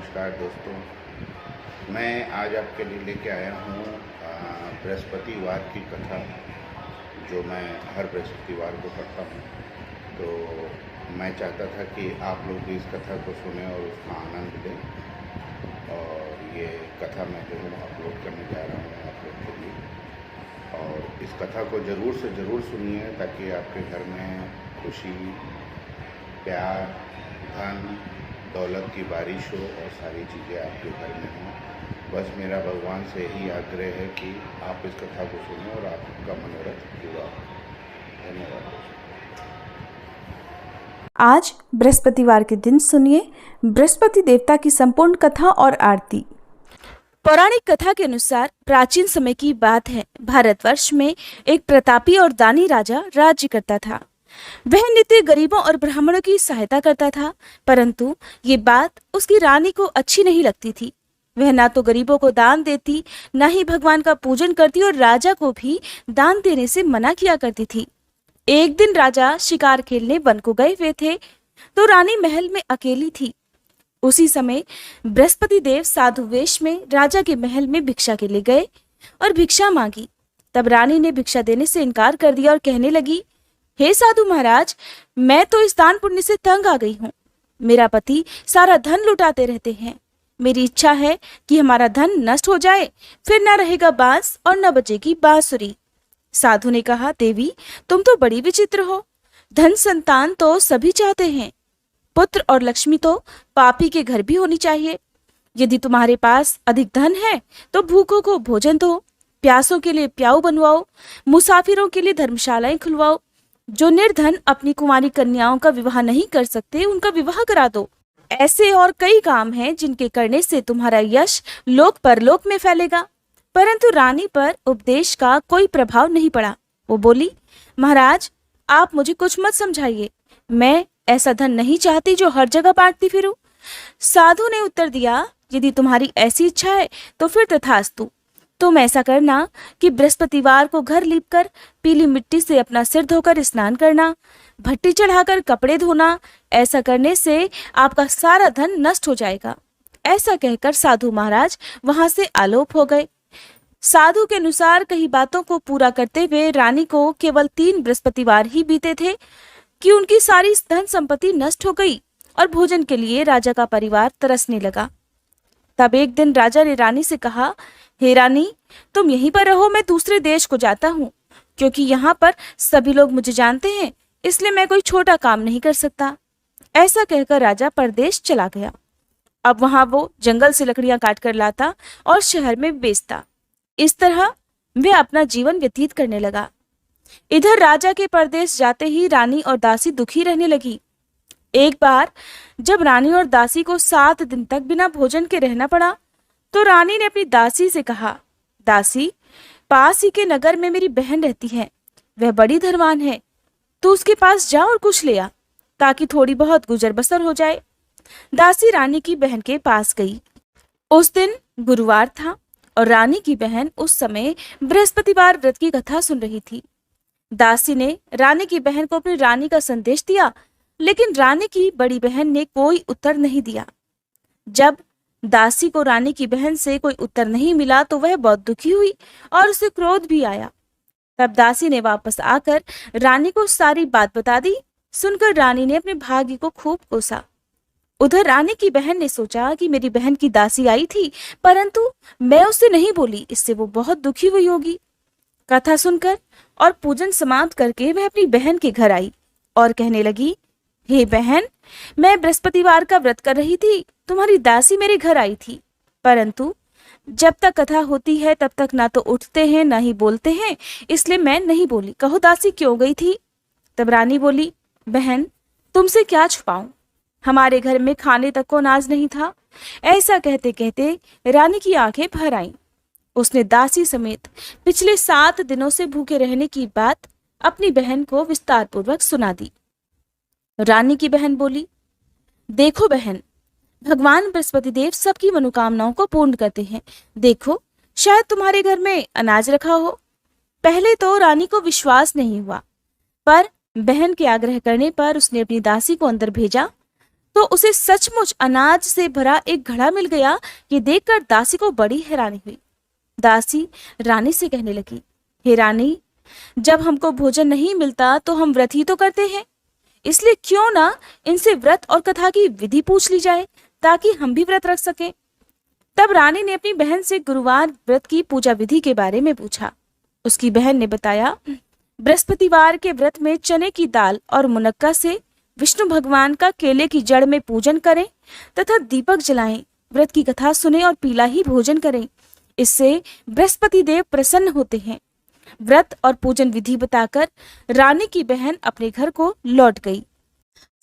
नमस्कार दोस्तों। मैं आज आपके लिए लेके आया हूँ बृहस्पतिवार की कथा, जो मैं हर बृहस्पतिवार को पढ़ता हूँ। तो मैं चाहता था कि आप लोग भी इस कथा को सुनें और उसका आनंद लें। और ये कथा मैं जो हूँ अपलोड करने जा रहा हूँ आप लोग के लिए। और इस कथा को ज़रूर से ज़रूर सुनिए, ताकि आपके घर में खुशी, प्यार, धन दौलत की बारिश हो और सारी चीज़ें आपके घर में हों। बस मेरा भगवान से यही आग्रह है कि आप इस कथा को सुनें और आपका मनोरथ पूरा हो। धन्यवाद। आज बृहस्पतिवार के दिन सुनिए बृहस्पति देवता की संपूर्ण कथा और आरती। पौराणिक कथा के अनुसार प्राचीन समय की बात है। भारतवर्ष में एक प्रतापी और दानी राजा राज्य करता था। वह नित्य गरीबों और ब्राह्मणों की सहायता करता था, परंतु ये बात उसकी रानी को अच्छी नहीं लगती थी। वह ना तो गरीबों को दान देती, ना ही भगवान का पूजन करती और राजा को भी दान देने से मना किया करती थी। एक दिन राजा शिकार खेलने वन को गए हुए थे, तो रानी महल में अकेली थी। उसी समय बृहस्पति देव साधु वेश में राजा के महल में भिक्षा के लिए गए और भिक्षा मांगी। तब रानी ने भिक्षा देने से इनकार कर दिया और कहने लगी, हे साधु महाराज, मैं तो इस दान पुण्य से तंग आ गई हूँ। मेरा पति सारा धन लुटाते रहते हैं। मेरी इच्छा है कि हमारा धन नष्ट हो जाए, फिर न रहेगा बांस और न बजेगी बांसुरी। साधु ने कहा, देवी, तुम तो बड़ी विचित्र हो। धन संतान तो सभी चाहते हैं, पुत्र और लक्ष्मी तो पापी के घर भी होनी चाहिए। यदि तुम्हारे पास अधिक धन है तो भूखों को भोजन दो, प्यासों के लिए प्याऊ बनवाओ, मुसाफिरों के लिए धर्मशालाएं खुलवाओ। जो निर्धन अपनी कुमारी कन्याओं का विवाह नहीं कर सकते, उनका विवाह करा दो। ऐसे और कई काम हैं जिनके करने से तुम्हारा यश लोक परलोक में फैलेगा। परंतु रानी पर उपदेश का कोई प्रभाव नहीं पड़ा। वो बोली, महाराज, आप मुझे कुछ मत समझाइए। मैं ऐसा धन नहीं चाहती जो हर जगह बांटती फिरूं। साधु ने उत्तर दिया, यदि तुम्हारी ऐसी इच्छा है तो फिर तथास्तु। तुम ऐसा करना कि बृहस्पतिवार को घर लीपकर पीली मिट्टी से अपना सिर धोकर स्नान करना, भट्टी चढ़ाकर कपड़े धोना। ऐसा करने से आपका सारा धन नष्ट हो जाएगा। ऐसा कहकर साधु महाराज वहां से आलोप हो गए। साधु के अनुसार कई बातों को पूरा करते हुए रानी को केवल 3 बृहस्पतिवार ही बीते थे कि उनकी सारी धन संपत्ति नष्ट हो गई और भोजन के लिए राजा का परिवार तरसने लगा। तब एक दिन राजा ने रानी से कहा, हे रानी, तुम यहीं पर रहो, मैं दूसरे देश को जाता हूँ, क्योंकि यहाँ पर सभी लोग मुझे जानते हैं, इसलिए मैं कोई छोटा काम नहीं कर सकता। ऐसा कहकर राजा परदेश चला गया। अब वहां वो जंगल से लकड़ियां काट कर लाता और शहर में बेचता। इस तरह वह अपना जीवन व्यतीत करने लगा। इधर राजा के परदेश जाते ही रानी और दासी दुखी रहने लगी। एक बार जब रानी और दासी को 7 दिन तक बिना भोजन के रहना पड़ा, तो रानी ने अपनी दासी से कहा, दासी, पास ही के नगर में मेरी बहन रहती है, वह बड़ी धनवान है। तू उसके पास जा और कुछ ले आ, ताकि थोड़ी बहुत गुजर बसर हो जाए। दासी रानी की बहन के पास गई। उस दिन गुरुवार था और रानी की बहन उस समय बृहस्पतिवार व्रत की कथा सुन रही थी। दासी ने रानी की बहन को अपनी रानी का संदेश दिया, लेकिन रानी की बड़ी बहन ने कोई उत्तर नहीं दिया। जब दासी को रानी की बहन से कोई उत्तर नहीं मिला तो वह बहुत दुखी हुई और उसे क्रोध भी आया। तब दासी ने वापस आकर रानी को सारी बात बता दी। सुनकर रानी ने अपने भाग्य को खूब कोसा। उधर रानी की बहन ने सोचा कि मेरी बहन की दासी आई थी, परंतु मैं उससे नहीं बोली, इससे वो बहुत दुखी हुई होगी। कथा सुनकर और पूजन समाप्त करके वह अपनी बहन के घर आई और कहने लगी, हे बहन, मैं बृहस्पतिवार का व्रत कर रही थी, तुम्हारी दासी मेरे घर आई थी, परंतु जब तक कथा होती है तब तक ना तो उठते हैं ना ही बोलते हैं, इसलिए मैं नहीं बोली। कहो दासी क्यों गई थी? तब रानी बोली, बहन, तुमसे क्या छुपाऊं, हमारे घर में खाने तक को अनाज नहीं था। ऐसा कहते कहते रानी की आंखें भर आईं। उसने दासी समेत पिछले 7 दिनों से भूखे रहने की बात अपनी बहन को विस्तार पूर्वक सुना दी। रानी की बहन बोली, देखो बहन, भगवान बृहस्पति देव सबकी मनोकामनाओं को पूर्ण करते हैं। देखो, शायद तुम्हारे घर में अनाज रखा हो। पहले तो रानी को विश्वास नहीं हुआ, पर बहन के आग्रह करने पर उसने अपनी दासी को अंदर भेजा। तो उसे सचमुच अनाज से भरा एक घड़ा मिल गया। ये देखकर दासी को बड़ी हैरानी हुई। दासी रानी से कहने लगी, हे रानी, जब हमको भोजन नहीं मिलता तो हम व्रत ही तो करते हैं, इसलिए क्यों ना इनसे व्रत और कथा की विधि पूछ ली जाए ताकि हम भी व्रत रख सकें। तब रानी ने अपनी बहन से गुरुवार व्रत की पूजा विधि के बारे में पूछा। उसकी बहन ने बताया, बृहस्पतिवार के व्रत में चने की दाल और मुनक्का से विष्णु भगवान का केले की जड़ में पूजन करें तथा दीपक जलाएं, व्रत की कथा सुने और पीला ही भोजन करें। इससे बृहस्पति देव प्रसन्न होते हैं। व्रत और पूजन विधि बताकर रानी की बहन अपने घर को लौट गई।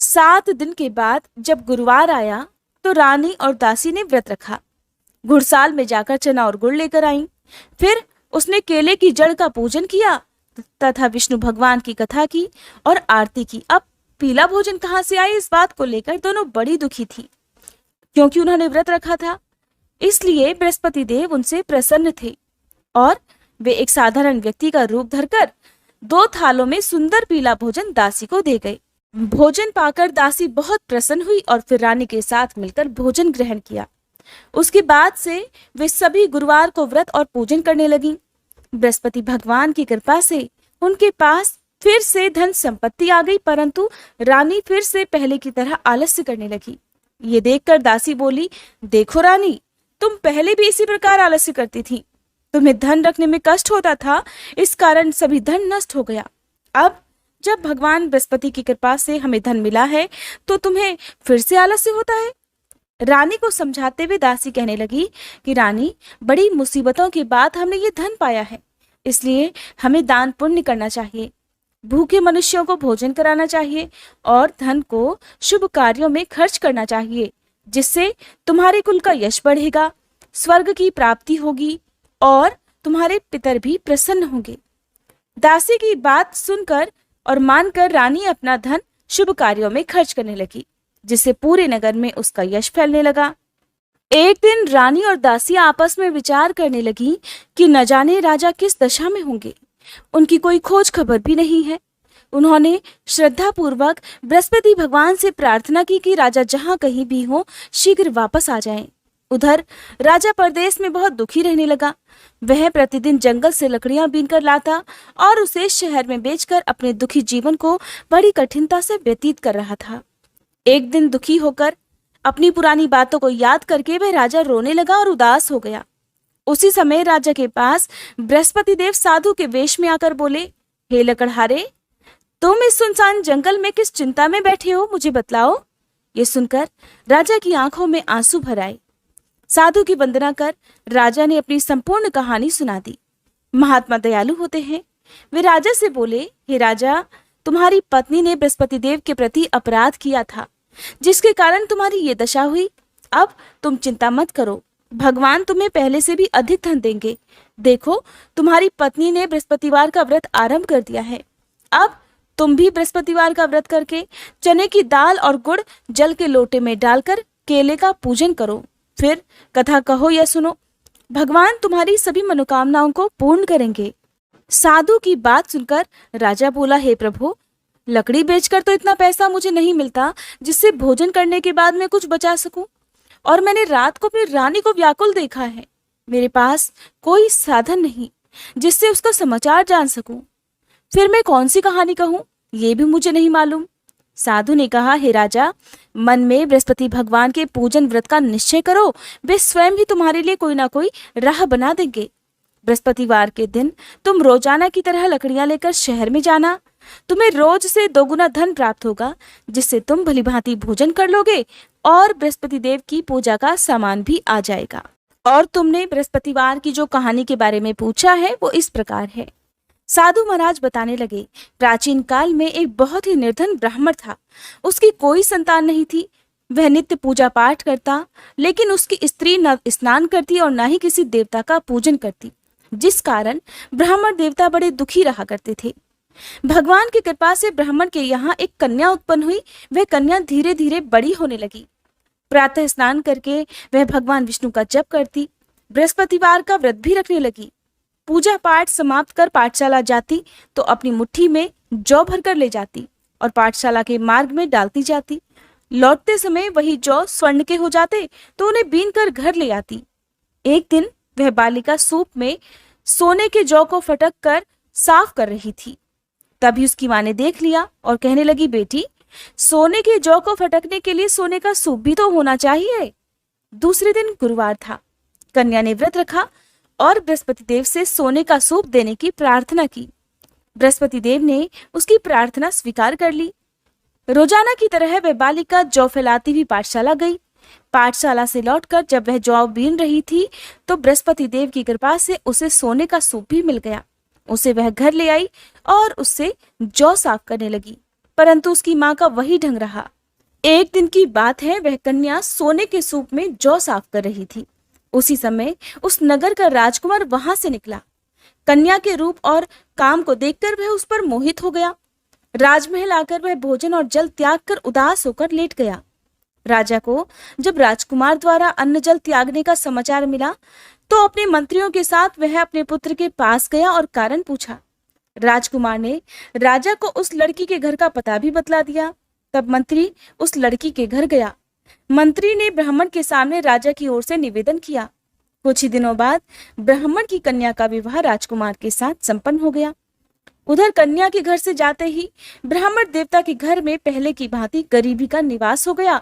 7 दिन के बाद जब गुरुवार आया तो रानी और दासी ने व्रत रखा। घुड़साल में जाकर चना और गुड़ लेकर आईं। फिर उसने केले की जड़ का पूजन किया तथा विष्णु भगवान की कथा की और आरती की। अब पीला भोजन कहाँ से आए, इस बात को लेकर दोनों बड़ी दुखी थी, क्योंकि उन्होंने व्रत रखा था। इसलिए बृहस्पति देव उनसे प्रसन्न थे और वे एक साधारण व्यक्ति का रूप धरकर 2 थालों में सुंदर पीला भोजन दासी को दे गए। भोजन पाकर दासी बहुत प्रसन्न हुई और फिर रानी के साथ मिलकर भोजन ग्रहण किया। उसके बाद से वे सभी गुरुवार को व्रत और पूजन करने लगी। बृहस्पति भगवान की कृपा से उनके पास फिर से धन संपत्ति आ गई, परंतु रानी फिर से पहले की तरह आलस्य करने लगी। ये देखकर दासी बोली, देखो रानी, तुम पहले भी इसी प्रकार आलस्य करती थी। तुम्हें धन रखने में कष्ट होता था, इस कारण सभी धन नष्ट हो गया। अब जब भगवान बृहस्पति की कृपा से हमें धन मिला है तो तुम्हें फिर से आलस्य होता है। रानी को समझाते हुए दासी कहने लगी कि रानी, बड़ी मुसीबतों के बाद हमने ये धन पाया है, इसलिए हमें दान पुण्य करना चाहिए, भूखे मनुष्यों को भोजन कराना चाहिए और धन को शुभ कार्यों में खर्च करना चाहिए, जिससे तुम्हारे कुल का यश बढ़ेगा, स्वर्ग की प्राप्ति होगी और तुम्हारे पितर भी प्रसन्न होंगे। दासी की बात सुनकर और मानकर रानी अपना धन शुभ कार्यों में खर्च करने लगी, जिससे पूरे नगर में उसका यश फैलने लगा। एक दिन रानी और दासी आपस में विचार करने लगी कि न जाने राजा किस दशा में होंगे, उनकी कोई खोज खबर भी नहीं है। उन्होंने श्रद्धा पूर्वक बृहस्पति भगवान से प्रार्थना की कि राजा जहां कहीं भी हो शीघ्र वापस आ जाएं। उधर राजा परदेश में बहुत दुखी रहने लगा। वह प्रतिदिन जंगल से लकड़ियां बीनकर लाता और उसे शहर में बेचकर अपने दुखी जीवन को बड़ी कठिनता से व्यतीत कर रहा था। एक दिन दुखी होकर अपनी पुरानी बातों को याद करके वह राजा रोने लगा और उदास हो गया। उसी समय राजा के पास बृहस्पति देव साधु के वेश में आकर बोले, हे लकड़हारे, तुम इस सुनसान जंगल में किस चिंता में बैठे हो, मुझे बतलाओ। ये सुनकर राजा की आंखों में आंसू भर आए। साधु की वंदना कर राजा ने अपनी संपूर्ण कहानी सुना दी। महात्मा दयालु होते हैं। वे राजा से बोले, हे राजा, तुम्हारी पत्नी ने बृहस्पति देव के प्रति अपराध किया था, जिसके कारण तुम्हारी ये दशा हुई। अब तुम चिंता मत करो, भगवान तुम्हें पहले से भी अधिक धन देंगे। देखो, तुम्हारी पत्नी ने बृहस्पतिवार का व्रत आरंभ कर दिया है। अब तुम भी बृहस्पतिवार का व्रत करके चने की दाल और गुड़ जल के लोटे में डालकर केले का पूजन करो, फिर कथा कहो या सुनो। भगवान तुम्हारी सभी मनोकामनाओं को पूर्ण करेंगे। साधु की बात सुनकर राजा बोला, हे प्रभु, लकड़ी बेचकर तो इतना पैसा मुझे नहीं मिलता जिससे भोजन करने के बाद मैं कुछ बचा सकूं, और मैंने रात को अपनी रानी को व्याकुल देखा है। मेरे पास कोई साधन नहीं जिससे उसका समाचार जान सकूं। फिर मैं कौन सी कहानी कहूं, ये भी मुझे नहीं मालूम। साधु ने कहा, हे राजा, मन में बृहस्पति भगवान के पूजन व्रत का निश्चय करो, वे स्वयं ही तुम्हारे लिए कोई ना कोई राह बना देंगे। बृहस्पतिवार के दिन तुम रोजाना की तरह लकड़ियां लेकर शहर में जाना। तुम्हें रोज से 2 गुना धन प्राप्त होगा, जिससे तुम भलीभांति भोजन कर लोगे और बृहस्पति देव की पूजा का सामान भी आ जाएगा। और तुमने बृहस्पतिवार की जो कहानी के बारे में पूछा है वो इस प्रकार है। साधु महाराज बताने लगे, प्राचीन काल में एक बहुत ही निर्धन ब्राह्मण था। उसकी कोई संतान नहीं थी। वह नित्य पूजा पाठ करता, लेकिन उसकी स्त्री न स्नान करती और न ही किसी देवता का पूजन करती, जिस कारण ब्राह्मण देवता बड़े दुखी रहा करते थे। भगवान की कृपा से ब्राह्मण के यहाँ एक कन्या उत्पन्न हुई। वह कन्या धीरे धीरे बड़ी होने लगी। प्रातः स्नान करके वह भगवान विष्णु का जप करती, बृहस्पतिवार का व्रत भी रखने लगी। पूजा पाठ समाप्त कर पाठशाला जाती तो अपनी मुट्ठी में जौ भरकर ले जाती और पाठशाला के मार्ग में डालती जाती। लौटते समय वही जौ स्वर्ण के हो जाते तो उन्हें बीन कर घर ले आती। एक दिन वह बालिका सूप में सोने के जौ को फटक कर साफ कर रही थी। तभी उसकी माँ ने देख लिया और कहने लगी, बेटी, सोने के जौ को फटकने के लिए सोने का सूप भी तो होना चाहिए। दूसरे दिन गुरुवार था। कन्या ने व्रत रखा और बृहस्पति देव से सोने का सूप देने की प्रार्थना की। बृहस्पति देव ने उसकी प्रार्थना स्वीकार कर ली। रोजाना की तरह वह बालिका जौ फैलाती हुई पाठशाला गई। पाठशाला से लौटकर जब वह जौ बीन रही थी तो बृहस्पति देव की कृपा से उसे सोने का सूप भी मिल गया। उसे वह घर ले आई और उससे जौ साफ करने लगी, परंतु उसकी माँ का वही ढंग रहा। एक दिन की बात है, वह कन्या सोने के सूप में जौ साफ कर रही थी। उसी समय उस नगर का राजकुमार वहां से निकला। कन्या के रूप और काम को देखकर वह उस पर मोहित हो गया। राजमहल आकर वह भोजन और जल त्याग कर उदास होकर लेट गया। राजा को जब राजकुमार द्वारा अन्न जल त्यागने का समाचार मिला तो अपने मंत्रियों के साथ वह अपने पुत्र के पास गया और कारण पूछा। राजकुमार ने राजा को उस लड़की के घर का पता भी बतला दिया। तब मंत्री उस लड़की के घर गया। मंत्री ने ब्राह्मण के सामने राजा की ओर से निवेदन किया। कुछ ही दिनों बाद ब्राह्मण की कन्या का विवाह राजकुमार के साथ संपन्न हो गया। उधर कन्या के घर से जाते ही ब्राह्मण देवता के घर में पहले की भांति गरीबी का निवास हो गया।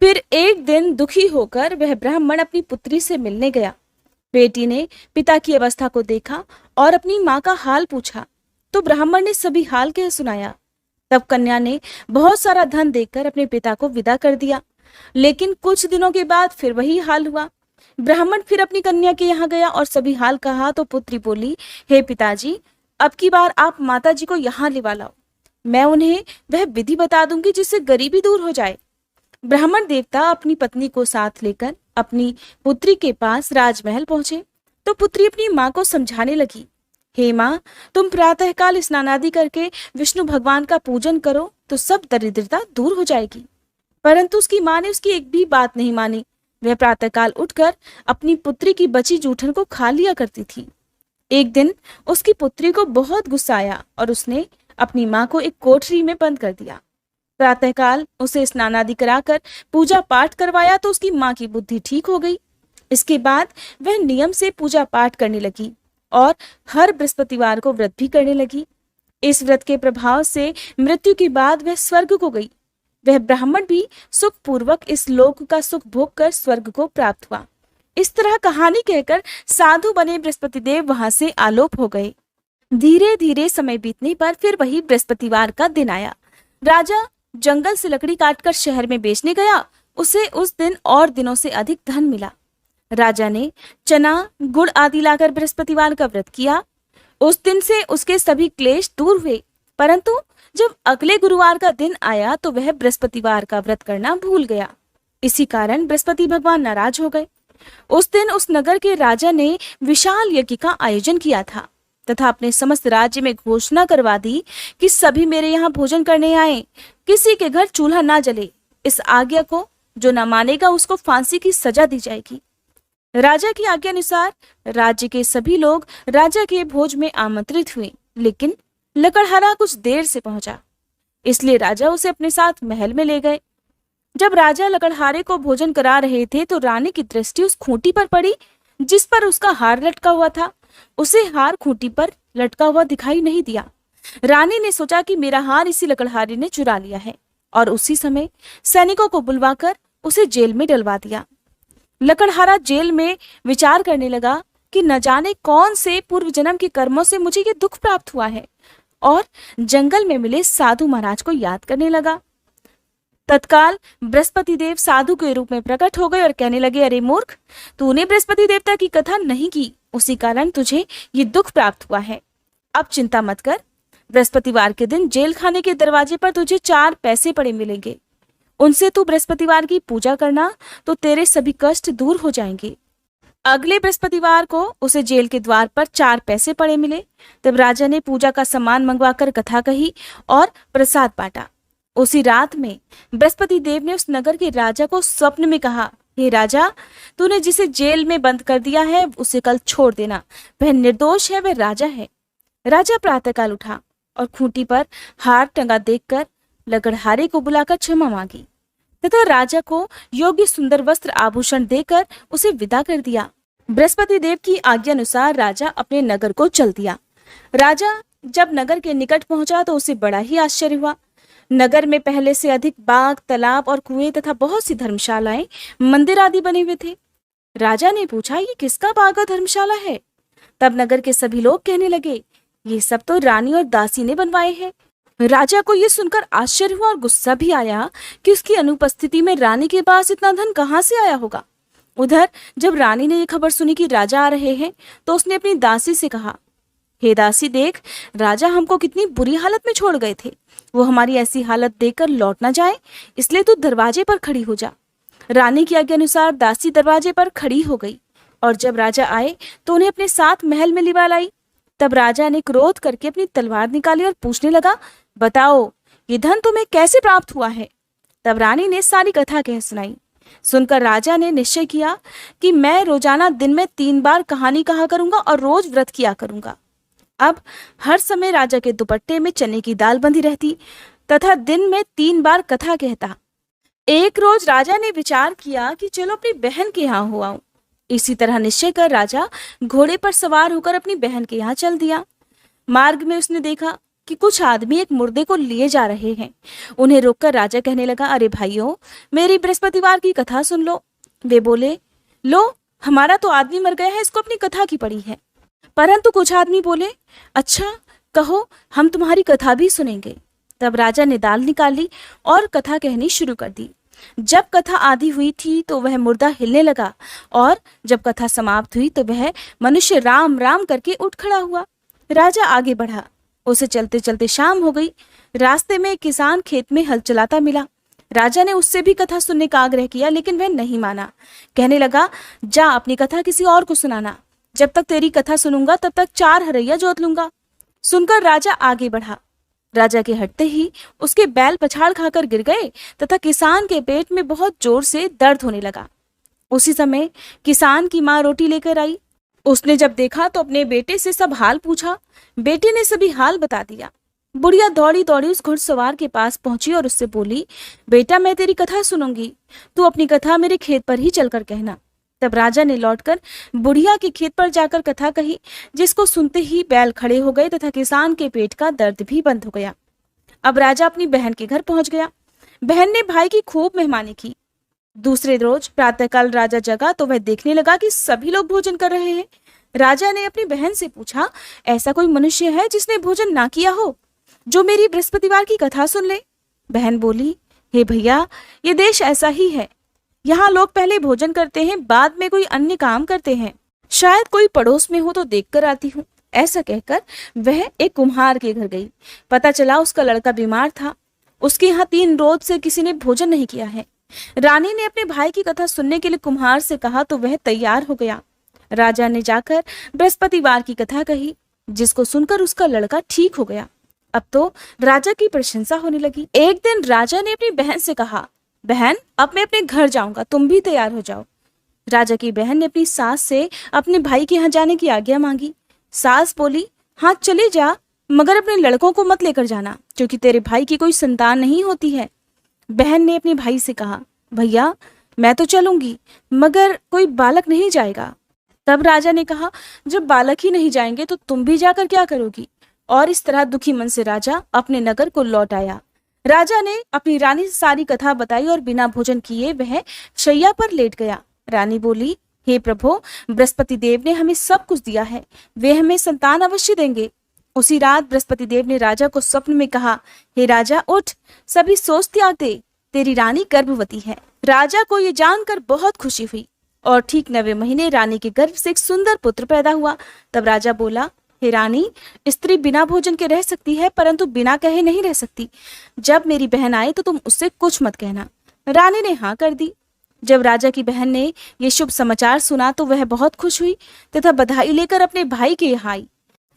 फिर एक दिन दुखी होकर वह ब्राह्मण अपनी पुत्री से मिलने गया। बेटी ने पिता की अवस्था को देखा और अपनी माँ का हाल पूछा तो ब्राह्मण ने सभी हाल कह सुनाया। तब कन्या ने बहुत सारा धन देकर अपने पिता को विदा कर दिया। लेकिन कुछ दिनों के बाद फिर वही हाल हुआ। ब्राह्मण फिर अपनी कन्या के यहाँ गया और सभी हाल कहा तो पुत्री बोली, हे पिताजी, अब की बार आप माता जी को यहाँ लिवा लाओ। मैं उन्हें वह विधि बता दूंगी जिससे गरीबी दूर हो जाए। ब्राह्मण देवता अपनी पत्नी को साथ लेकर अपनी पुत्री के पास राजमहल पहुंचे तो पुत्री अपनी माँ को समझाने लगी, हे माँ, तुम प्रातःकाल स्नानादि करके विष्णु भगवान का पूजन करो तो सब दरिद्रता दूर हो जाएगी। परंतु उसकी माँ ने उसकी एक भी बात नहीं मानी। वह प्रातःकाल उठकर अपनी पुत्री की बची जूठन को खा लिया करती थी। एक दिन उसकी पुत्री को बहुत गुस्सा आया और उसने अपनी माँ को एक कोठरी में बंद कर दिया। प्रातःकाल उसे स्नानादि कराकर पूजा पाठ करवाया तो उसकी माँ की बुद्धि ठीक हो गई। इसके बाद वह नियम से पूजा पाठ करने लगी और हर बृहस्पतिवार को व्रत भी करने लगी। इस व्रत के प्रभाव से मृत्यु के बाद वह स्वर्ग को गई। वह ब्राह्मण भी सुख पूर्वक इस लोक का सुख भोग कर स्वर्ग को प्राप्त हुआ। इस तरह कहानी कहकर साधु बने बृहस्पति देव वहां से आलोप हो गए। धीरे धीरे समय बीतने पर फिर वही बृहस्पतिवार का दिन आया। राजा जंगल से लकड़ी काटकर शहर में बेचने गया। उसे उस दिन और दिनों से अधिक धन मिला। राजा ने चना, गुड़ आदि लाकर बृहस्पतिवार का व्रत किया। उस दिन से उसके सभी क्लेश दूर हुए। परंतु जब अगले गुरुवार का दिन आया तो वह बृहस्पतिवार का व्रत करना भूल गया। इसी कारण बृहस्पति भगवान नाराज हो गए। उस दिन उस नगर के राजा ने विशाल यज्ञ का आयोजन किया था तथा अपने समस्त राज्य में घोषणा करवा दी कि सभी मेरे यहाँ भोजन करने आए, किसी के घर चूल्हा ना जले। इस आज्ञा को जो न मानेगा उसको फांसी की सजा दी जाएगी। राजा की आज्ञा अनुसार राज्य के सभी लोग राजा के भोज में आमंत्रित हुए, लेकिन लकड़हारा कुछ देर से पहुंचा, इसलिए राजा उसे अपने साथ महल में ले गए। जब राजा लकड़हारे को भोजन करा रहे थे तो रानी की दृष्टि उस खूंटी पर पड़ी जिस पर उसका हार लटका हुआ था। उसे हार खूंटी पर लटका हुआ दिखाई नहीं दिया। रानी ने सोचा कि मेरा हार इसी लकड़हारे ने चुरा लिया है और उसी समय सैनिकों को बुलवाकर उसे जेल में डलवा दिया। लकड़हारा जेल में विचार करने लगा कि न जाने कौन से पूर्व जन्म के कर्मों से मुझे ये दुख प्राप्त हुआ है, और जंगल में मिले साधु महाराज को याद करने लगा। तत्काल बृहस्पति देव साधु के रूप में प्रकट हो गए और कहने लगे, अरे मूर्ख, तूने बृहस्पति देवता की कथा नहीं की, उसी कारण तुझे ये दुख प्राप्त हुआ है। अब चिंता मत कर, बृहस्पतिवार के दिन जेल खाने के दरवाजे पर तुझे 4 पैसे पड़े मिलेंगे। उनसे तू बृहस्पतिवार की पूजा करना तो तेरे सभी कष्ट दूर हो जाएंगे। अगले बृहस्पतिवार को उसे जेल के द्वार पर 4 पैसे पड़े मिले। तब राजा ने पूजा का सामान मंगवाकर कथा कही और प्रसाद बांटा। उसी रात में बृहस्पति देव ने उस नगर के राजा को स्वप्न में कहा, हे राजा, तूने जिसे जेल में बंद कर दिया है उसे कल छोड़ देना, वह निर्दोष है, वह राजा है। राजा प्रातःकाल उठा और खूंटी पर हार टंगा देखकर लकड़हारे को बुलाकर क्षमा मांगी। तथा राजा को योग्य सुंदर वस्त्र आभूषण देकर उसे विदा कर दिया। बृहस्पति देव की आज्ञा अनुसार राजा अपने नगर को चल दिया। राजा जब नगर के निकट पहुंचा तो उसे बड़ा ही आश्चर्य हुआ। नगर में पहले से अधिक बाग, तालाब और कुएं तथा बहुत सी धर्मशालाएं, मंदिर आदि बने हुए थे। राजा ने पूछा, ये किसका बाग और धर्मशाला है? तब नगर के सभी लोग कहने लगे, ये सब तो रानी और दासी ने बनवाए हैं। राजा को यह सुनकर आश्चर्य हुआ और गुस्सा भी आया कि उसकी अनुपस्थिति में रानी के पास इतना धन कहां से आया होगा। उधर जब रानी ने यह खबर सुनी कि राजा आ रहे हैं तो उसने अपनी दासी से कहा, हे दासी, देख, राजा हमको कितनी बुरी हालत में छोड़ गए थे। वो हमारी ऐसी हालत देखकर लौट ना जाए, इसलिए तू दरवाजे पर खड़ी हो जा। रानी की आज्ञा अनुसार दासी दरवाजे पर खड़ी हो गई और जब राजा आए तो उन्हें अपने साथ महल में लिवा लाई। तब राजा ने क्रोध करके अपनी तलवार निकाली और पूछने लगा, बताओ, ये धन तुम्हें कैसे प्राप्त हुआ है? तब रानी ने सारी कथा कह सुनाई। सुनकर राजा ने निश्चय किया कि मैं रोजाना दिन में 3 बार कहानी कहा करूंगा और रोज व्रत किया करूंगा। अब हर समय राजा के दुपट्टे में चने की दाल बंधी रहती तथा दिन में 3 बार कथा कहता। एक रोज राजा ने विचार किया कि चलो अपनी बहन के यहाँ हो आऊं। इसी तरह निश्चय कर राजा घोड़े पर सवार होकर अपनी बहन के यहाँ चल दिया। मार्ग में उसने देखा कि कुछ आदमी एक मुर्दे को लिए जा रहे हैं। उन्हें रोककर राजा कहने लगा, अरे भाइयों, मेरी बृहस्पतिवार की कथा सुन लो। वे बोले, लो, हमारा तो आदमी मर गया है, इसको अपनी कथा की पड़ी है। परंतु कुछ आदमी बोले, अच्छा, कहो, हम तुम्हारी कथा भी सुनेंगे। तब राजा ने दाल निकाली और कथा कहनी शुरू कर दी। जब कथा आधी हुई थी तो वह मुर्दा हिलने लगा और जब कथा समाप्त हुई तो वह मनुष्य राम राम करके उठ खड़ा हुआ। राजा आगे बढ़ा। उसे चलते चलते शाम हो गई। रास्ते में एक किसान खेत में हल चलाता मिला। राजा ने उससे भी कथा सुनने का आग्रह किया, लेकिन वह नहीं माना। कहने लगा, जा अपनी कथा किसी और को सुनाना। जब तक तेरी कथा सुनूंगा तब तक 4 हरैया जोत लूंगा। सुनकर राजा आगे बढ़ा। राजा के हटते ही उसके बैल पछाड़ खाकर गिर गए तथा किसान के पेट में बहुत जोर से दर्द होने लगा। उसी समय किसान की माँ रोटी लेकर आई। उसने जब देखा तो अपने बेटे से सब हाल पूछा। बेटे ने सभी हाल बता दिया। बुढ़िया दौड़ी दौड़ी उस घुड़सवार के पास पहुंची और उससे बोली, बेटा, मैं तेरी कथा सुनूंगी, तू अपनी कथा मेरे खेत पर ही चलकर कहना। तब राजा ने लौटकर बुढ़िया के खेत पर जाकर कथा कही, जिसको सुनते ही बैल खड़े हो गए तथा किसान के पेट का दर्द भी बंद हो गया। अब राजा अपनी बहन के घर पहुंच गया। बहन ने भाई की खूब मेहमानी की। दूसरे रोज प्रातःकाल राजा जगा तो वह देखने लगा कि सभी लोग भोजन कर रहे हैं। राजा ने अपनी बहन से पूछा, ऐसा कोई मनुष्य है जिसने भोजन ना किया हो, जो मेरी बृहस्पतिवार की कथा सुन ले? बहन बोली, हे भैया, ये देश ऐसा ही है। यहाँ लोग पहले भोजन करते हैं, बाद में कोई अन्य काम करते हैं। शायद कोई पड़ोस में हो तो देखकर आती हूँ। ऐसा कहकर वह एक कुम्हार के घर गई। पता चला उसका लड़का बीमार था। उसके यहाँ 3 रोज से किसी ने भोजन नहीं किया है। रानी ने अपने भाई की कथा सुनने के लिए कुम्हार से कहा तो वह तैयार हो गया। राजा ने जाकर बृहस्पतिवार की कथा कही, जिसको सुनकर उसका लड़का ठीक हो गया। अब तो राजा की प्रशंसा होने लगी। एक दिन राजा ने अपनी बहन से कहा, बहन, अब मैं अपने घर जाऊंगा, तुम भी तैयार हो जाओ। राजा की बहन ने अपनी सास से अपने भाई के यहाँ जाने की आज्ञा मांगी। सास बोली, हाँ चले जा, मगर अपने लड़कों को मत लेकर जाना, क्योंकि तेरे भाई की कोई संतान नहीं होती है। बहन ने अपने भाई से कहा, भैया, मैं तो चलूंगी, मगर कोई बालक नहीं जाएगा। तब राजा ने कहा, जब बालक ही नहीं जाएंगे तो तुम भी जाकर क्या करोगी? और इस तरह दुखी मन से राजा अपने नगर को लौट आया। राजा ने अपनी रानी से सारी कथा बताई और बिना भोजन किए वह शैया पर लेट गया। रानी बोली, हे प्रभु, बृहस्पति देव ने हमें सब कुछ दिया है, वे हमें संतान अवश्य देंगे। उसी रात बृहस्पति देव ने राजा को स्वप्न में कहा, हे राजा, उठ, सभी सोच त्याग दे, तेरी रानी गर्भवती है। राजा को ये जानकर बहुत खुशी हुई और ठीक 9वें महीने रानी के गर्भ से एक सुंदर पुत्र पैदा हुआ। तब राजा बोला, हे रानी, स्त्री बिना भोजन के रह सकती है, परंतु बिना कहे नहीं रह सकती। जब मेरी बहन आए तो तुम उससे कुछ मत कहना। रानी ने हाँ कर दी। जब राजा की बहन ने ये शुभ समाचार सुना तो वह बहुत खुश हुई तथा बधाई लेकर अपने भाई के यहाँ आई।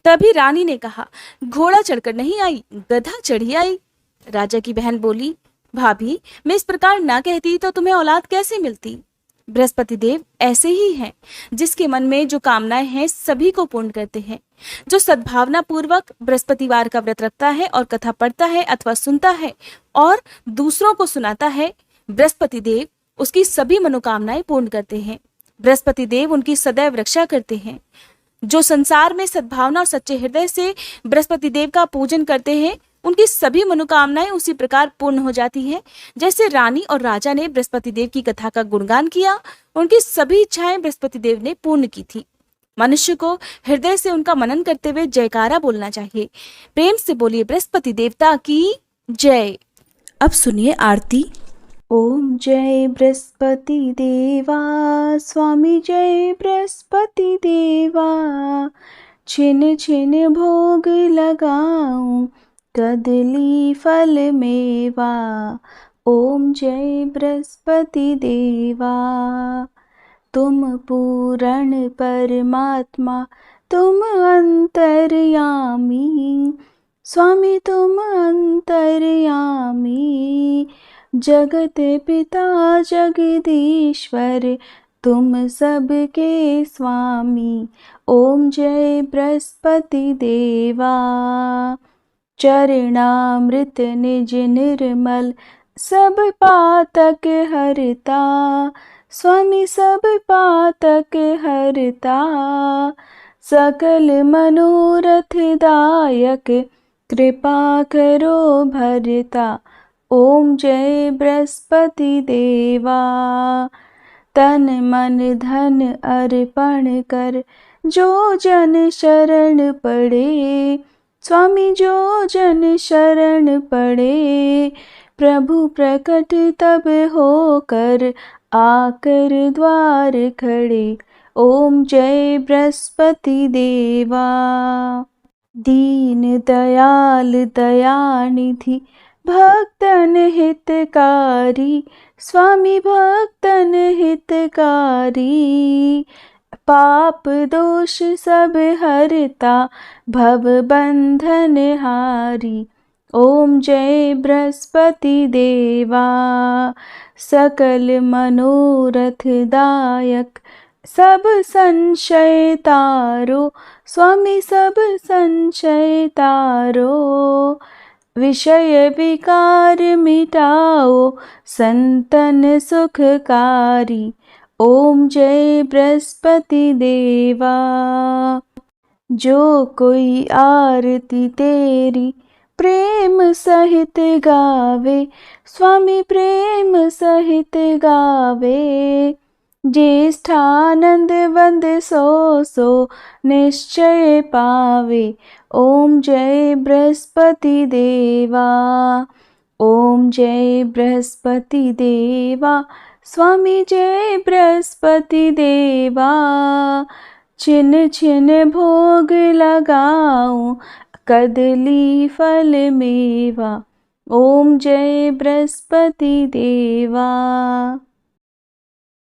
तभी रानी ने कहा, घोड़ा चढ़कर नहीं आई, गधा चढ़ी आई। राजा की बहन बोली, भाभी, मैं इस प्रकार ना कहती तो तुम्हें औलाद कैसे मिलती? बृहस्पति देव ऐसे ही हैं, जिसके मन में जो कामनाएं हैं सभी को पूर्ण करते हैं। जो सद्भावना पूर्वक बृहस्पतिवार का व्रत रखता है और कथा पढ़ता है अथवा सुनता है और दूसरों को सुनाता है, बृहस्पति देव उसकी सभी मनोकामनाएं पूर्ण करते हैं। बृहस्पति देव उनकी सदैव रक्षा करते हैं। जो संसार में सद्भावना और सच्चे हृदय से बृहस्पति देव का पूजन करते हैं, उनकी सभी मनोकामनाएं उसी प्रकार पूर्ण हो जाती हैं। जैसे रानी और राजा ने बृहस्पति देव की कथा का गुणगान किया, उनकी सभी इच्छाएं बृहस्पति देव ने पूर्ण की थी। मनुष्य को हृदय से उनका मनन करते हुए जयकारा बोलना चाहिए। प्रेम से बोलिए बृहस्पति देवता की जय। अब सुनिए आरती। ओम जय बृहस्पति देवा, स्वामी जय बृहस्पति देवा, छिन छिन भोग लगाऊं कदली फल मेवा। ओम जय बृहस्पति देवा, तुम पूर्ण परमात्मा, तुम अंतर्यामी, स्वामी तुम अंतर्यामी, जगत पिता जगदीश्वर, तुम सबके स्वामी। ओम जय बृहस्पति देवा, चरणामृत निज निर्मल, सब पातक हरता, स्वामी सब पातक हरता, सकल मनोरथ दायक, कृपा करो भरता। ओम जय बृहस्पति देवा, तन मन धन अर्पण कर, जो जन शरण पड़े, स्वामी जो जन शरण पड़े, प्रभु प्रकट तब होकर, आकर द्वार खड़े। ओम जय बृहस्पति देवा, दीन दयाल दयानिधि, भक्तन हितकारी, स्वामी भक्तन हितकारी, पाप दोष सब हरता, भव बंधन हारी। ओम जय बृहस्पति देवा, सकल मनोरथ दायक, सब संशय तारो, स्वामी सब संशय तारो, विषय विकार मिटाओ, संतन सुखकारी। ओम जय बृहस्पति देवा, जो कोई आरती तेरी प्रेम सहित गावे, स्वामी प्रेम सहित गावे, ज्येष्ठानंद वंद सो सो निश्चय पावे। ओम जय बृहस्पति देवा, ओम जय बृहस्पति देवा, स्वामी जय बृहस्पति देवा, छिन छिन भोग लगाऊं कदली फल मेवा। ओम जय बृहस्पति देवा।